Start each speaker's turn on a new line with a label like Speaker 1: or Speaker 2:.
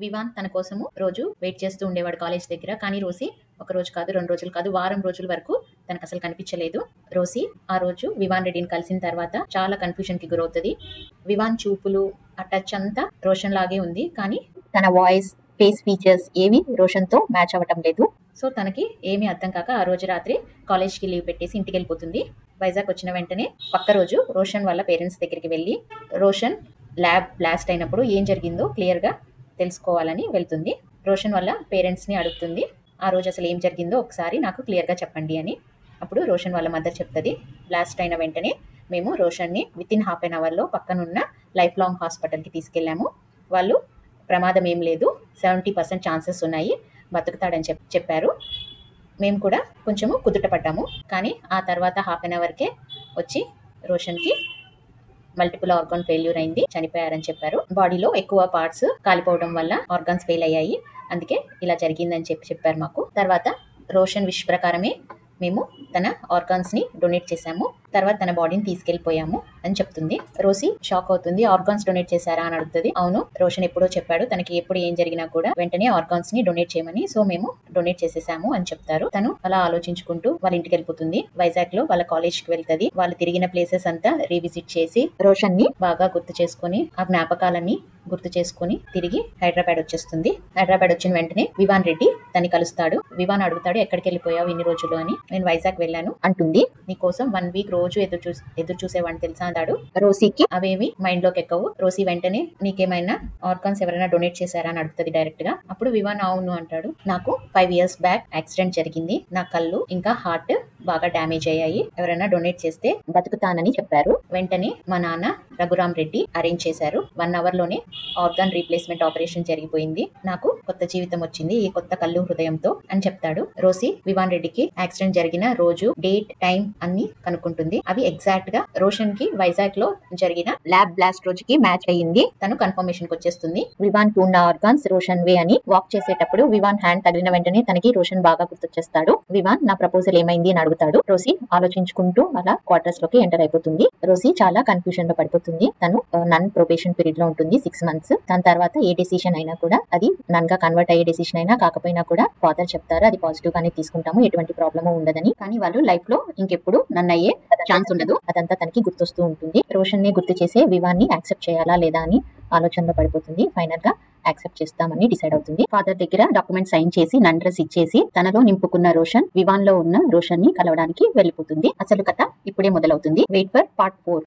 Speaker 1: వివాన్ తన కోసము రోజు వెయిట్ చేస్తూ ఉండేవాడు కాలేజ్ దగ్గర. కానీ రోసి ఒక రోజు కాదు, 2 రోజులు కాదు, వారం రోజుల వరకు తనకు అసలు కనిపించలేదు. రోసి ఆ రోజు వివాన్ రెడ్డిని కలిసిన తర్వాత చాలా కన్ఫ్యూజన్ కి గురవుతుంది. వివాన్ చూపులు, ఆ టచ్ అంతా రోషన్ లాగే ఉంది, కానీ తన వాయిస్, ఫేస్ ఫీచర్స్ ఏవి రోషన్ తో మ్యాచ్ అవ్వటం లేదు. సో తనకి ఏమీ అర్థం కాక ఆ రోజు రాత్రి కాలేజ్కి లీవ్ పెట్టేసి ఇంటికి వెళ్ళిపోతుంది. వైజాగ్ వచ్చిన వెంటనే పక్క రోజు రోషన్ వాళ్ళ పేరెంట్స్ దగ్గరికి వెళ్ళి రోషన్ ల్యాబ్ బ్లాస్ట్ అయినప్పుడు ఏం జరిగిందో క్లియర్గా తెలుసుకోవాలని వెళ్తుంది. రోషన్ వాళ్ళ పేరెంట్స్ని అడుగుతుంది, ఆ రోజు అసలు ఏం జరిగిందో ఒకసారి నాకు క్లియర్గా చెప్పండి అని. అప్పుడు రోషన్ వాళ్ళ మదర్ చెప్తుంది, బ్లాస్ట్ అయిన వెంటనే మేము రోషన్ని వితిన్ హాఫ్ అన్ అవర్లో పక్కనున్న లైఫ్ లాంగ్ హాస్పిటల్కి తీసుకెళ్ళాము. వాళ్ళు ప్రమాదం ఏం లేదు, 70% ఛాన్సెస్ ఉన్నాయి, బతుకుతాడని చెప్పారు. మేము కూడా కొంచెము కుదుట పడ్డాము. కానీ ఆ తర్వాత హాఫ్ అన్ అవర్కే వచ్చి రోషన్కి మల్టిపుల్ ఆర్గాన్ ఫెయిల్యూర్ అయింది, చనిపోయారని చెప్పారు. బాడీలో ఎక్కువ పార్ట్స్ కాలిపోవడం వల్ల ఆర్గాన్స్ ఫెయిల్ అయ్యాయి, అందుకే ఇలా జరిగిందని చెప్పారు మాకు. తర్వాత రోషన్ విష్ ప్రకారమే మేము తన ఆర్గాన్స్ ని డొనేట్ చేశాము. తర్వాత తన బాడీని తీసుకెళ్లిపోయాము అని చెప్తుంది. రోసి షాక్ అవుతుంది. ఆర్గాన్స్ డొనేట్ చేశారా అని అడుగుతుంది. అవును, రోషన్ ఎప్పుడో చెప్పాడు తనకి ఎప్పుడు ఏం జరిగినా కూడా వెంటనే ఆర్గాన్స్ ని డొనేట్ చేయమని, సో మేము డొనేట్ చేసేసాము అని చెప్తారు. తను అలా ఆలోచించుకుంటూ వాళ్ళ ఇంటికి వెళ్ళిపోతుంది. వైజాగ్ లో వాళ్ళ కాలేజ్ కి వెళ్తుంది. వాళ్ళు తిరిగిన ప్లేసెస్ అంతా రీవిజిట్ చేసి రోషన్ ని బాగా గుర్తు చేసుకుని, ఆ జ్ఞాపకాలన్నీ గుర్తు చేసుకుని తిరిగి హైదరాబాద్ వచ్చేస్తుంది. హైదరాబాద్ వచ్చిన వెంటనే వివాన్ రెడ్డి తన్ని కలుస్తాడు. వివాన్ అడుగుతాడు, ఎక్కడికి వెళ్ళిపోయావు ఇన్ని రోజులు అని. నేను వైజాగ్ వెళ్ళాను అంటుంది. నీకోసం 1 వీక్ రోజు ఎదురు చూసేవాడిని తెలుసా అంటాడు. రోసీకి అవేమి మైండ్ లోకి ఎక్కవు. రోసీ వెంటనే నీకేమైనా ఆర్గాన్స్ ఎవరైనా డొనేట్ చేశారా అని అడుగుతుంది డైరెక్ట్ గా. అప్పుడు వివాన్ అవును అంటాడు. నాకు 5 years బ్యాక్ యాక్సిడెంట్ జరిగింది, నా కళ్ళు ఇంకా హార్ట్ బాగా డ్యామేజ్ అయ్యాయి, ఎవరైనా డొనేట్ చేస్తే బతుకుతానని చెప్పారు. వెంటనే మా నాన్న రఘురామ్ రెడ్డి అరేంజ్ చేశారు. 1 hour లోనే ఆర్గాన్ రీప్లేస్మెంట్ ఆపరేషన్ జరిగిపోయింది, నాకు కొత్త జీవితం వచ్చింది ఈ కొత్త కళ్ళు హృదయంతో అని చెప్తాడు. రోసి వివాన్ రెడ్డికి యాక్సిడెంట్ జరిగిన రోజు, డేట్, టైం అన్ని కనుక్కుంటుంది. అవి ఎగ్జాక్ట్ గా రోషన్ కి వైజాగ్ లో జరిగిన ల్యాబ్ బ్లాస్ట్ రోజుకి మ్యాచ్ అయ్యింది. తను కన్ఫర్మేషన్ కి వచ్చేస్తుంది. వివాన్ కు ఉన్న ఆర్గాన్స్ రోషన్ వే అని. వాక్ చేసేటప్పుడు వివాన్ హ్యాండ్ తగిలిన వెంటనే తనకి రోషన్ బాగా గుర్తొచ్చేస్తాడు. వివాన్ నా ప్రపోజల్ ఏమైంది అని అడుగుతాడు. రోసి ఆలోచించుకుంటూ అలా క్వార్టర్స్ లోకి ఎంటర్ అయిపోతుంది. రోసి చాలా కన్ఫ్యూజన్ లో పడిపోతుంది. తను నన్ ప్రొబేషన్ పీరియడ్ లో ఉంటుంది 6 months. దాని తర్వాత ఏ డెసిషన్ అయినా కూడా అది నన్ గా కన్వర్ట్ అయ్యే డెసిషన్ అయినా కాకపోయినా కూడా ఫాదర్ చెప్తారు అది పాజిటివ్ గానే తీసుకుంటాము, ఎటువంటి ప్రాబ్లమ్ ఉండదని. కానీ వాళ్ళు లైఫ్ లో ఇంకెప్పుడు నన్ను అయ్యే ఛాన్స్ ఉండదు. అదంతా తనకి గుర్తొస్తూ ఉంటుంది. రోషన్ ని గుర్తు చేసే వివాన్ ని యాక్సెప్ట్ చేయాలా లేదా అని ఆలోచనలో పడిపోతుంది. ఫైనల్ గా యాక్సెప్ట్ చేస్తామని డిసైడ్ అవుతుంది. ఫాదర్ దగ్గర డాక్యుమెంట్ సైన్ చేసి నన్ డ్రెస్ ఇచ్చేసి తనలో నింపుకున్న రోషన్ వివాన్ లో ఉన్న రోషన్ ని కలవడానికి వెళ్ళిపోతుంది. అసలు కథ ఇప్పుడే మొదలవుతుంది. Wait for part 4.